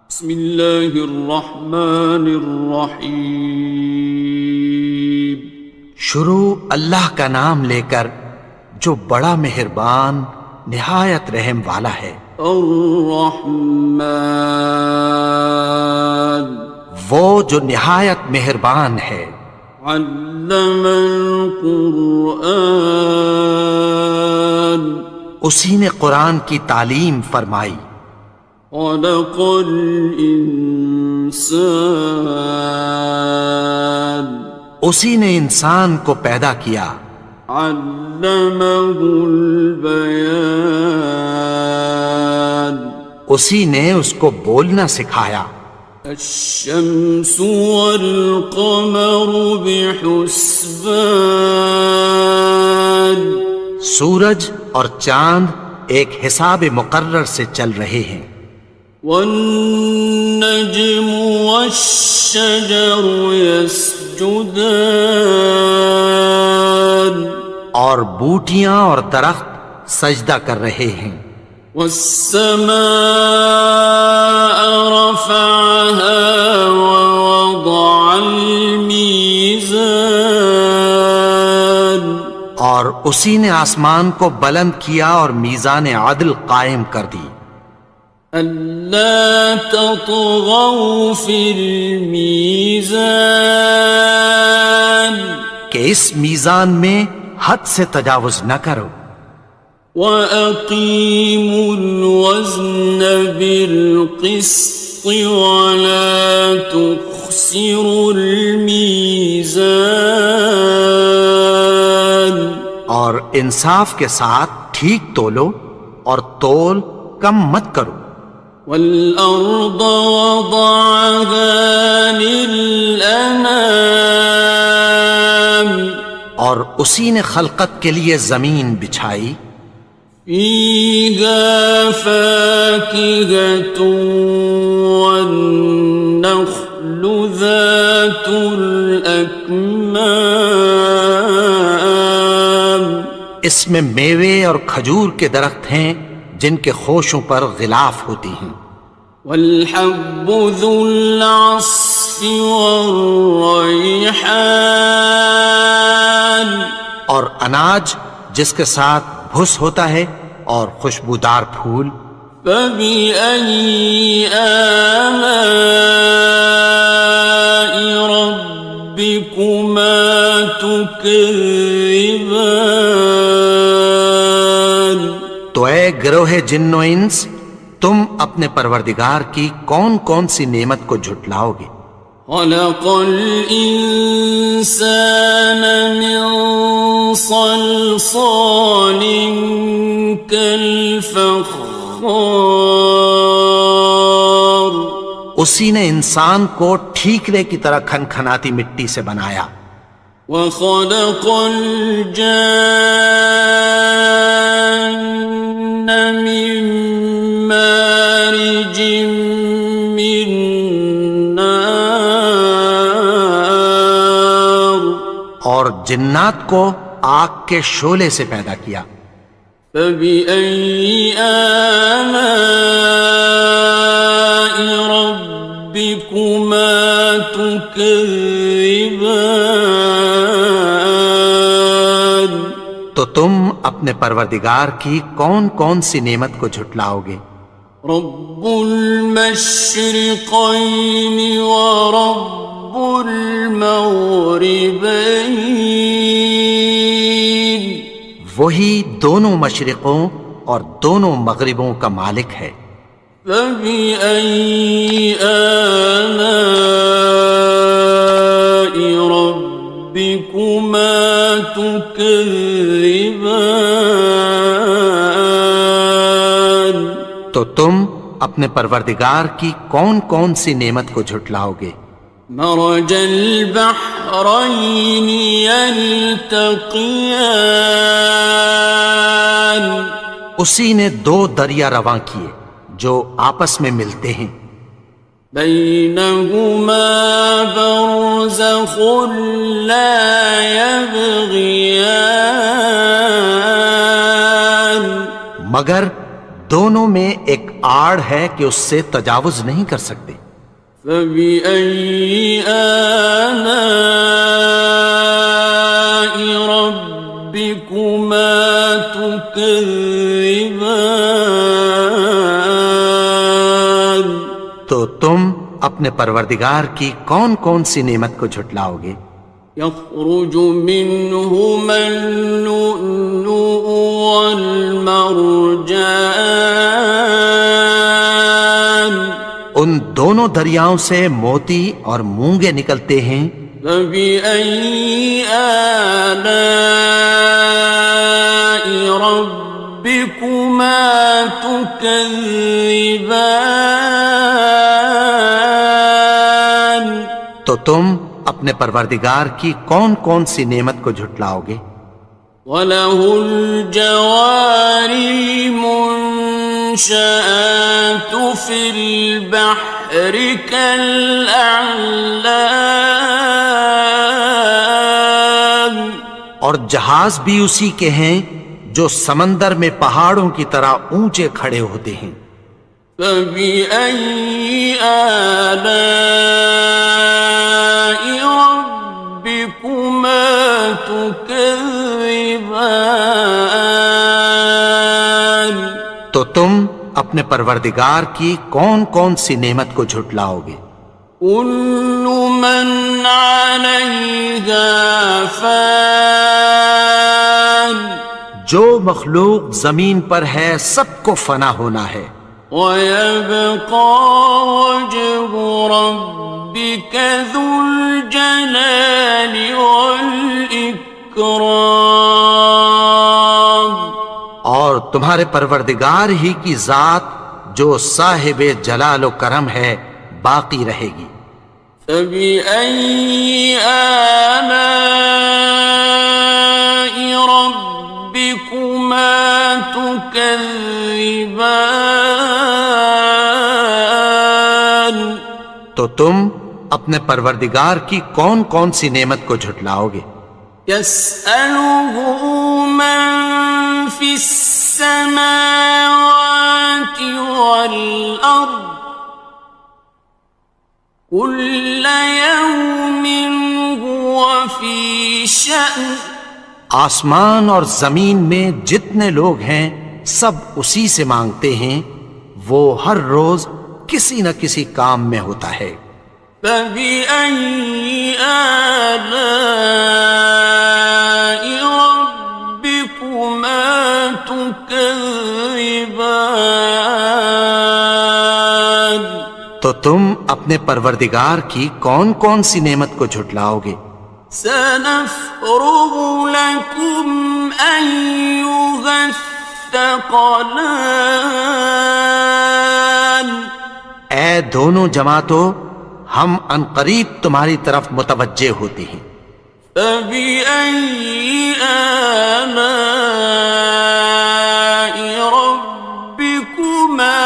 بسم اللہ الرحمن الرحیم۔ شروع اللہ کا نام لے کر جو بڑا مہربان نہایت رحم والا ہے۔ الرحمن، وہ جو نہایت مہربان ہے۔ علم القرآن، اسی نے قرآن کی تعلیم فرمائی۔ خلق الانسان، اسی نے انسان کو پیدا کیا۔ علمہ البیان، اسی نے اس کو بولنا سکھایا۔ الشمس والقمر بحسبان، سورج اور چاند ایک حساب مقرر سے چل رہے ہیں۔ والنجم والشجر يسجدان، اور بوٹیاں اور درخت سجدہ کر رہے ہیں۔ والسماء رفعها ووضع الميزان، اور اسی نے آسمان کو بلند کیا اور میزان عدل قائم کر دی۔ ألا تطغوا في الميزان، کہ اس میزان میں حد سے تجاوز نہ کرو۔ وَأَقِيمُوا الْوَزْنَ بِالْقِسْطِ وَلَا تُخْسِرُوا الْمِيزَانَ، اور انصاف کے ساتھ ٹھیک تولو اور تول کم مت کرو۔ وَالْأَرْضَ وَضَعَهَا لِلْأَنَامِ، اور اسی نے خلقت کے لیے زمین بچھائی۔ فِيهَا فَاكِهَةٌ وَالنَّخْلُ ذَاتُ الْأَكْمَامِ، اس میں میوے اور کھجور کے درخت ہیں جن کے خوشوں پر غلاف ہوتی ہیں۔ وَالْحَبُّ ذُو الْعَصْفِ وَالرَّيْحَانِ، اور اناج جس کے ساتھ بھس ہوتا ہے اور خوشبودار پھول۔ فَبِأَيِّ آلَاءِ رَبِّكُمَا تُكَذِّبَانِ، تو اے گروہ جن و انس، تم اپنے پروردگار کی کون کون سی نعمت کو جھٹلاؤ گے؟ خَلَقَ الْإِنسَانَ مِنْ صَلْصَالٍ كَالْفَخَّارِ، اسی نے انسان کو ٹھیکرے کی طرح کھنکھناتی مٹی سے بنایا۔ وَخَلَقَ الْجَانَّ مِن مَّارِجٍ مِّن نَّارٍ، اور جنات کو آگ کے شعلے سے پیدا کیا۔ فَبِأَيِّ آلَاءِ رَبِّكُمَا تُكَذِّبَانِ، تو تم اپنے پروردگار کی کون کون سی نعمت کو جھٹلاؤ گے؟ رب المشرقین ورب المغربین، وہی دونوں مشرقوں اور دونوں مغربوں کا مالک ہے۔ فَبِأَيِّ آلَاءِ رَبِّكُمَا تُكَذِّبَانِ، تو تم اپنے پروردگار کی کون کون سی نعمت کو جھٹلاؤ گے؟ مرج البحرین یلتقیان، اسی نے دو دریا رواں کیے جو آپس میں ملتے ہیں۔ بینہما برزخ لا یبغیان، مگر دونوں میں ایک آڑ ہے کہ اس سے تجاوز نہیں کر سکتے۔ فبأي آلاء ربكما تكذبان؟ تو تم اپنے پروردگار کی کون کون سی نعمت کو جھٹلاؤ گے؟ يخرج منهما اللؤلؤ والمرجان، ان دونوں دریاؤں سے موتی اور مونگے نکلتے ہیں۔ فبأي آلاء ربكما تكذبان؟ تو تم اپنے پروردگار کی کون کون سی نعمت کو جھٹلاؤ گے؟ وَلَهُ الْجَوَارِ الْمُنشَآتُ فِي الْبَحْرِ كَالْأَعْلَامِ، اور جہاز بھی اسی کے ہیں جو سمندر میں پہاڑوں کی طرح اونچے کھڑے ہوتے ہیں۔ فَبِأَيِّ آلَاءِ رَبِّكُمَا تُكَذِّبَانِ؟ تو تم اپنے پروردگار کی کون کون سی نعمت کو جھٹلاؤ گے؟ كُلُّ مَنْ عَلَيْهَا فَانٍ، جو مخلوق زمین پر ہے سب کو فنا ہونا ہے۔ وَيَبْقَى وَجْهُ رَبِّكَ ذُو الْجَلَالِ وَالْإِكْرَامِ، اور تمہارے پروردگار ہی کی ذات جو صاحب جلال و کرم ہے باقی رہے گی۔ فَبِأَيِّ آلَاءِ رَبِّكُمَا تُكَذِّبَانِ؟ تو تم اپنے پروردگار کی کون کون سی نعمت کو جھٹلاؤ گے؟ يَسْأَلُهُ مَن فِي السَّمَاوَاتِ وَالْأَرْضِ كُلَّ يَوْمٍ هُوَ فِي شَأْنٍ، آسمان اور زمین میں جتنے لوگ ہیں سب اسی سے مانگتے ہیں، وہ ہر روز کسی نہ کسی کام میں ہوتا ہے۔ فَبِأَيِّ آلَاءِ رَبِّكُمَا تُكَذِّبَانِ؟ تو تم اپنے پروردگار کی کون کون سی نعمت کو جھٹلاؤ گے؟ سَنَفْرُغُ لَكُمْ أَيُّهَ الثَّقَلَانِ، اے دونوں جماعتوں، ہم عنقریب تمہاری طرف متوجہ ہوتے ہیں۔ فَبِأَيِّ آلَاءِ رَبِّكُمَا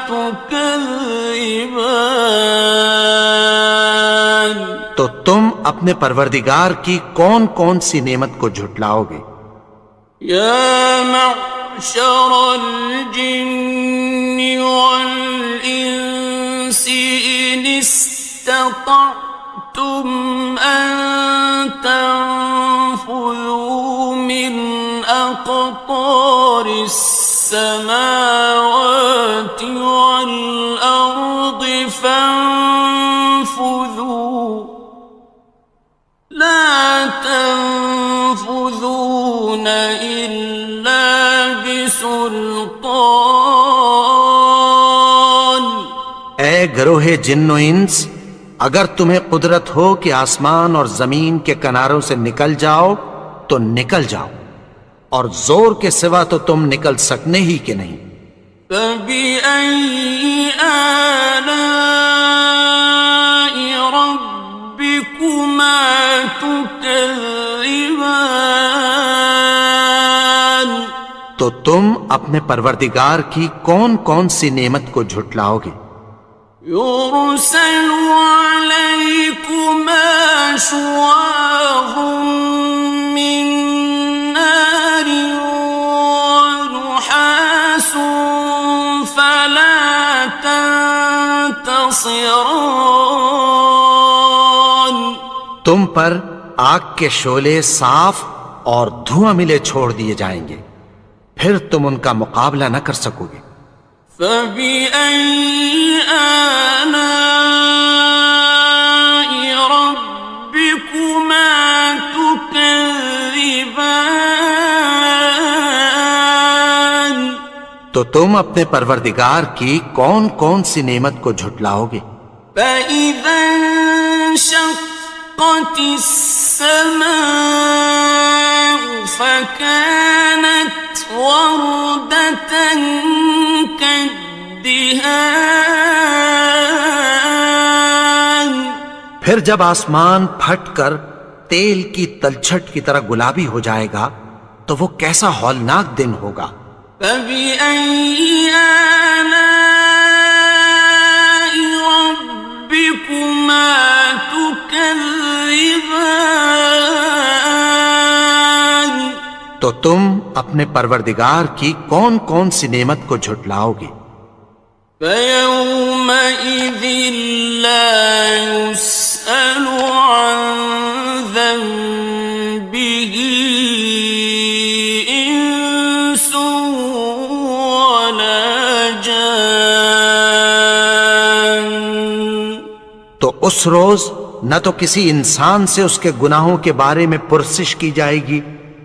تُكَذِّبَانِ؟ تو تم اپنے پروردگار کی کون کون سی نعمت کو جھٹلاؤ گے؟ يَا مَعْشَرَ الْجِنِّ وَالْإِنسِ إِنِ اسْتَطَعْتُمْ أَن تَنفُذُوا مِنْ أَقْطَارِ السَّمَاوَاتِ وَالْأَرْضِ فَانفُذُوا لَا تَنفُذُونَ إِلَّا بِسُلْطَانٍ۔ اے گروہ جن و انس، اگر تمہیں قدرت ہو کہ آسمان اور زمین کے کناروں سے نکل جاؤ تو نکل جاؤ، اور زور کے سوا تو تم نکل سکنے ہی کہ نہیں۔ فَبِأَيِّ آلَاءِ رَبِّكُمَا تُكَذِّبَانِ؟ تو تم اپنے پروردگار کی کون کون سی نعمت کو جھٹلاؤ گے؟ يُرْسَلُ عَلَيْكُمَا شُوَاظٌ مِّن نَّارٍ وَنُحَاسٌ خاصران. تم پر آگ کے شعلے صاف اور دھواں ملے چھوڑ دیے جائیں گے، پھر تم ان کا مقابلہ نہ کر سکو گے۔ فبأي آلاء ربكما تكذبان. تو تم اپنے پروردگار کی کون کون سی نعمت کو جھٹلاؤ گے؟ فإذا انشقت السماء فكانت وردة كالدهان. پھر جب آسمان پھٹ کر تیل کی تلچھٹ کی طرح گلابی ہو جائے گا تو وہ کیسا ہولناک دن ہوگا۔ فبأي آلاء ربكما تكذبان. تو تم اپنے پروردگار کی کون کون سی نعمت کو جھٹلاؤ گے؟ فيومئذ لا يسأل عن ذنبه إنس ولا جان. تو اس روز نہ تو کسی انسان سے اس کے گناہوں کے بارے میں پرسش کی جائے گی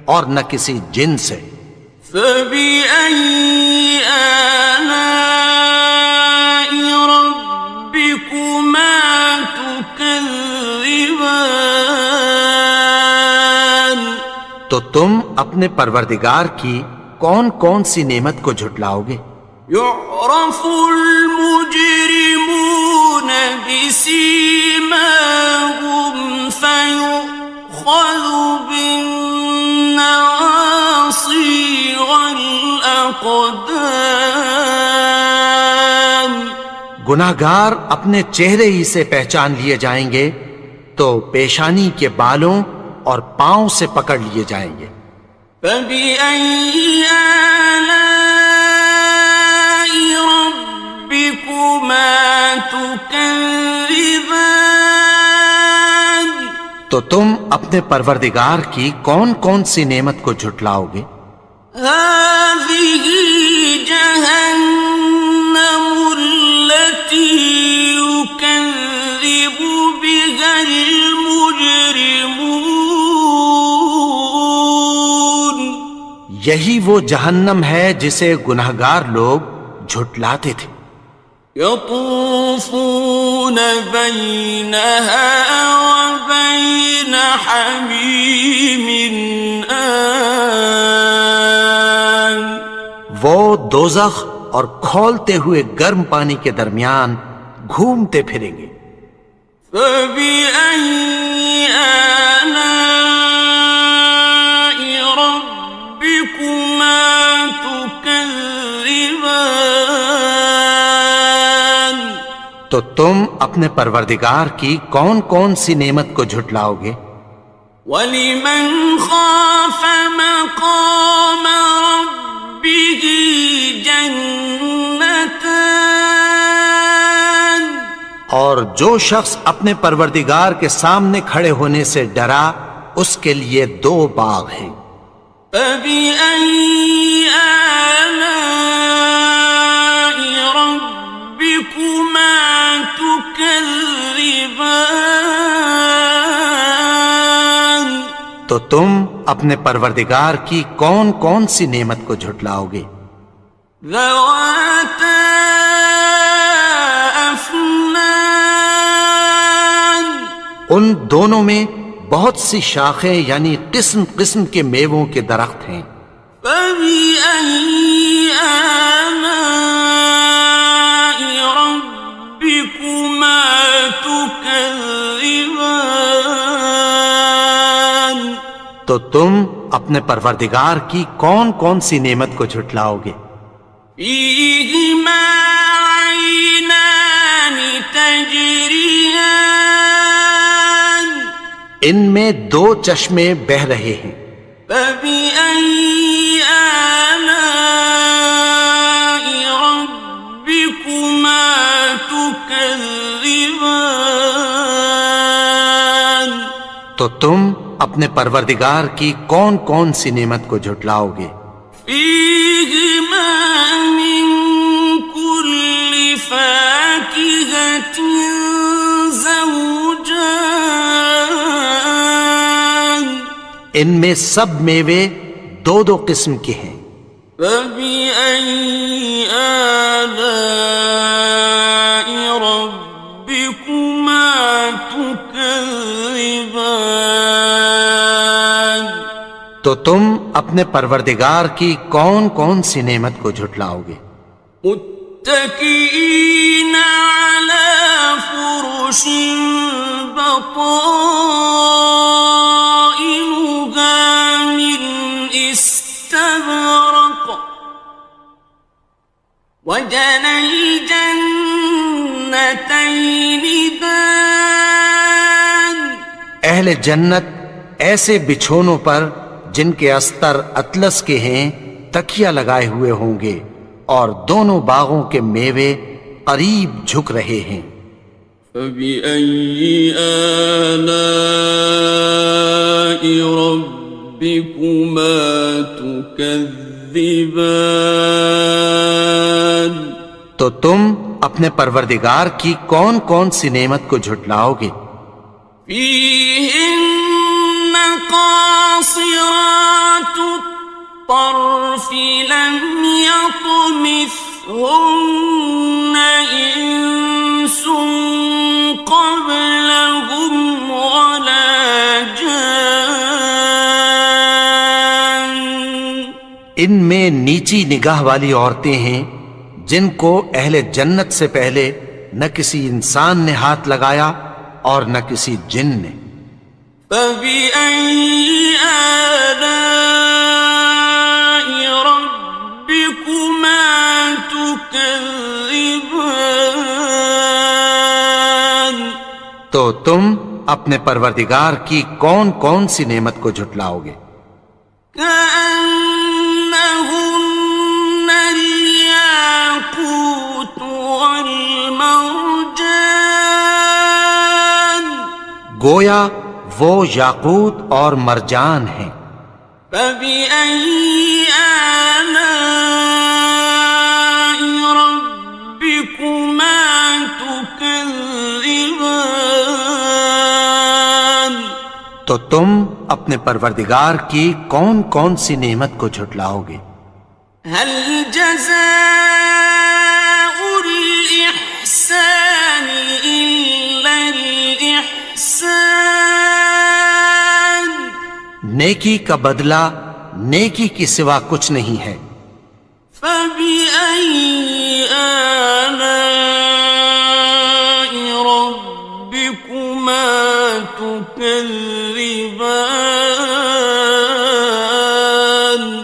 اور نہ کسی جن سے۔ فبأي آلاء ربكما تكذبان. تو تم اپنے پروردگار کی کون کون سی نعمت کو جھٹلاؤ گے؟ يعرف المجرمون بسيماهم فيؤخذ بالنواصي والأقدام. گناہگار اپنے چہرے ہی سے پہچان لیے جائیں گے تو پیشانی کے بالوں اور پاؤں سے پکڑ لیے جائیں گے۔ فبأي آلاء ربكما تكذبان. تو تم اپنے پروردگار کی کون کون سی نعمت کو جھٹلاؤ گے؟ هذه جهنم التي يكذب بها المجرمون. یہی وہ جہنم ہے جسے گناہگار لوگ جھٹلاتے تھے۔ يطوفون بينها وبين حميم آن. وہ دوزخ اور کھولتے ہوئے گرم پانی کے درمیان گھومتے پھریں گے۔ فبأي آلاء ربكما تكذبان. تو تم اپنے پروردگار کی کون کون سی نعمت کو جھٹلاؤ گے؟ وَلِمَنْ خَافَ مَقَامَ رَبِّهِ جَنَّتَانِ. اور جو شخص اپنے پروردگار کے سامنے کھڑے ہونے سے ڈرا اس کے لیے دو باغ ہیں۔ فَبِأَيِّ آلَاءِ رَبِّكُمَا تُكَذِّبَانِ. تو تم اپنے پروردگار کی کون کون سی نعمت کو جھٹلاؤ گے؟ ذَوَاتَا أَفْنَانٍ. ان دونوں میں بہت سی شاخیں یعنی قسم قسم کے میووں کے درخت ہیں۔ فَبِأَيِّ آلَاءِ رَبِّكُمَا تُكَذِّبَانِ. تو تم اپنے پروردگار کی کون کون سی نعمت کو جھٹلاؤ گے؟ فِيهِمَا عَيْنَانِ تَجْرِيَانِ. ان میں دو چشمے بہہ رہے ہیں۔ فَبِأَيِّ آلَاءِ رَبِّكُمَا تُكَذِّبَانِ. تكذبان تو تم اپنے پروردگار کی کون کون سی نعمت کو جھٹلاؤ گے؟ فيهما من كل فاكهة زوجان ان میں سب میوے دو دو قسم کے ہیں۔ فبأي آلاء ربكما تكذبان تو تم اپنے پروردگار کی کون کون سی نعمت کو جھٹلاؤ گے؟ متكئين على فرش بطائنها من استبرق وجنى الجنتين دان اہل جنت ایسے بچھونوں پر جن کے استر اطلس کے ہیں تکیہ لگائے ہوئے ہوں گے اور دونوں باغوں کے میوے قریب جھک رہے ہیں۔ فبأي آلاء ربكما تكذبان تو تم اپنے پروردگار کی کون کون سی نعمت کو جھٹلاؤ گے؟ فيهن قاصرات الطرف لم يطمثهن إنس قبلهم ولا جان ان میں نیچی نگاہ والی عورتیں ہیں جن کو اہل جنت سے پہلے نہ کسی انسان نے ہاتھ لگایا اور نہ کسی جن نے۔ فبأي آلاء ربكما تكذبان تو تم اپنے پروردگار کی کون کون سی نعمت کو جھٹلاؤ گے؟ كأنهن الياقوت والمرجان گویا وہ یاقوت اور مرجان ہیں۔ فبأي آلاء ربكما تكذبان تو تم اپنے پروردگار کی کون کون سی نعمت کو جھٹلاؤ گے؟ هل جزاء الإحسان إلا الإحسان نیکی کا بدلہ نیکی کی سوا کچھ نہیں ہے۔ فبأي آلاء ربكما تكذبان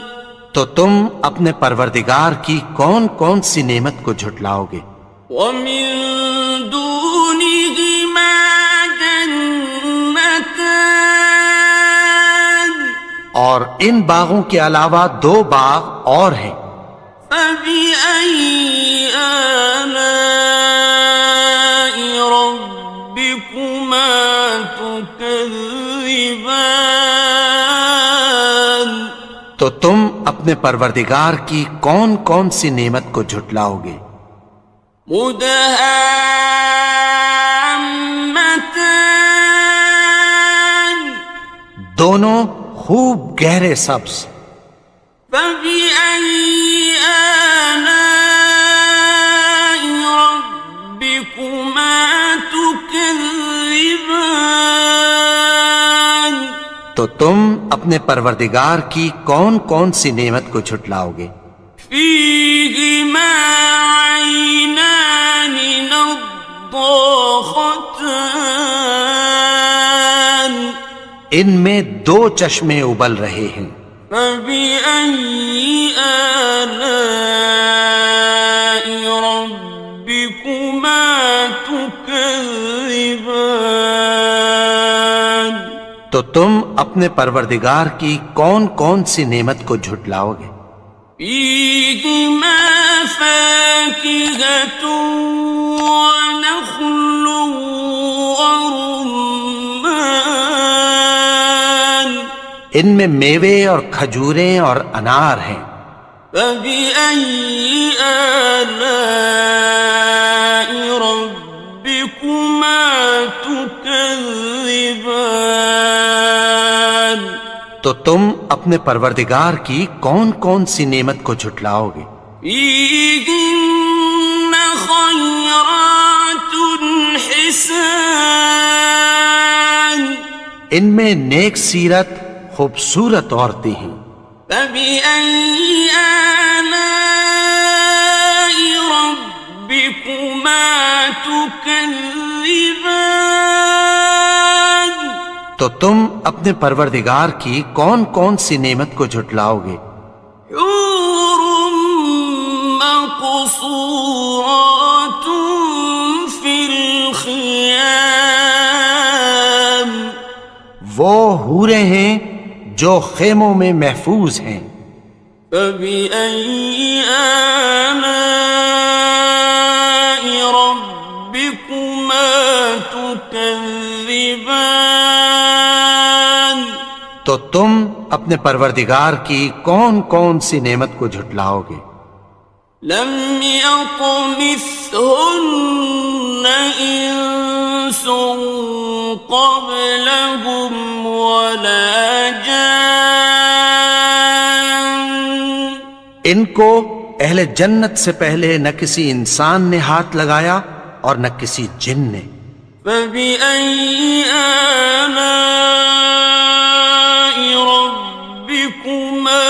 تو تم اپنے پروردگار کی کون کون سی نعمت کو جھٹلاؤ گے؟ ومن دونهما جنتان اور ان باغوں کے علاوہ دو باغ اور ہیں۔ فبأي آلاء ربكما تكذبان تو تم اپنے پروردگار کی کون کون سی نعمت کو جھٹلاؤ گے؟ مدهامتان دونوں خوب گہرے سبز۔ فبأي آلاء ربكما تكذبان تو تم اپنے پروردگار کی کون کون سی نعمت کو جھٹلاؤ گے؟ فيهما عينان نضاختان ان میں دو چشمے ابل رہے ہیں۔ فبأي آلاء ربكما تكذبان تو تم اپنے پروردگار کی کون کون سی نعمت کو جھٹلاؤ گے؟ فيهما فاكهة ونخل ورمان ان میں میوے اور کھجوریں اور انار ہیں. فبأي آلاء ربكما تكذبان تو تم اپنے پروردگار کی کون کون سی نعمت کو جھٹلاؤ گے؟ فيهن خيرات حسان ان میں نیک سیرت خوبصورت عورتیں ہیں. فبأي آلاء ربكما تكذبان تو تم اپنے پروردگار کی کون کون سی نعمت کو جھٹلاؤ گے؟ حور مقصورات في الخيام وہ حوریں ہیں جو خیموں میں محفوظ ہیں. فبأي آلاء ربكما تكذبان تو تم اپنے پروردگار کی کون کون سی نعمت کو جھٹلاؤ گے؟ لم يطمثهن إنس قبلهم ولا جان ان کو اہل جنت سے پہلے نہ کسی انسان نے ہاتھ لگایا اور نہ کسی جن نے. فبأي آلاء ربكما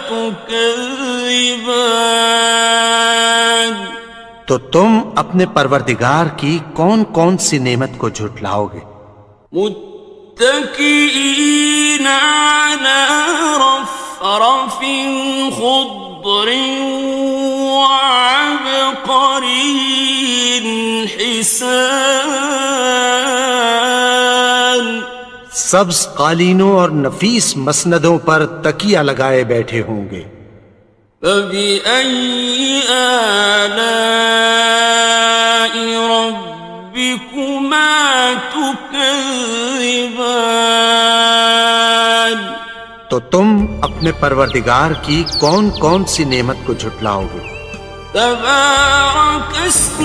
تكذبان تو تم اپنے پروردگار کی کون کون سی نعمت کو جھٹلاؤ گے؟ متكئين على رفرف خضر وعبقري حسان سبز قالینوں اور نفیس مسندوں پر تکیہ لگائے بیٹھے ہوں گے. فبأي آلاء ربكما تكذبان تو تم اپنے پروردگار کی کون کون سی نعمت کو جھٹلاؤ گے؟ تبارك اسم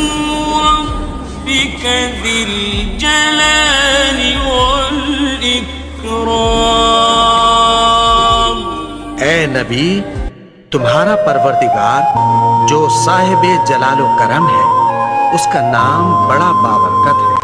ربك ذي الجلال والإكرام اے نبی، تمہارا پروردگار جو صاحب جلال و کرم ہے، اس کا نام بڑا بابرکت ہے.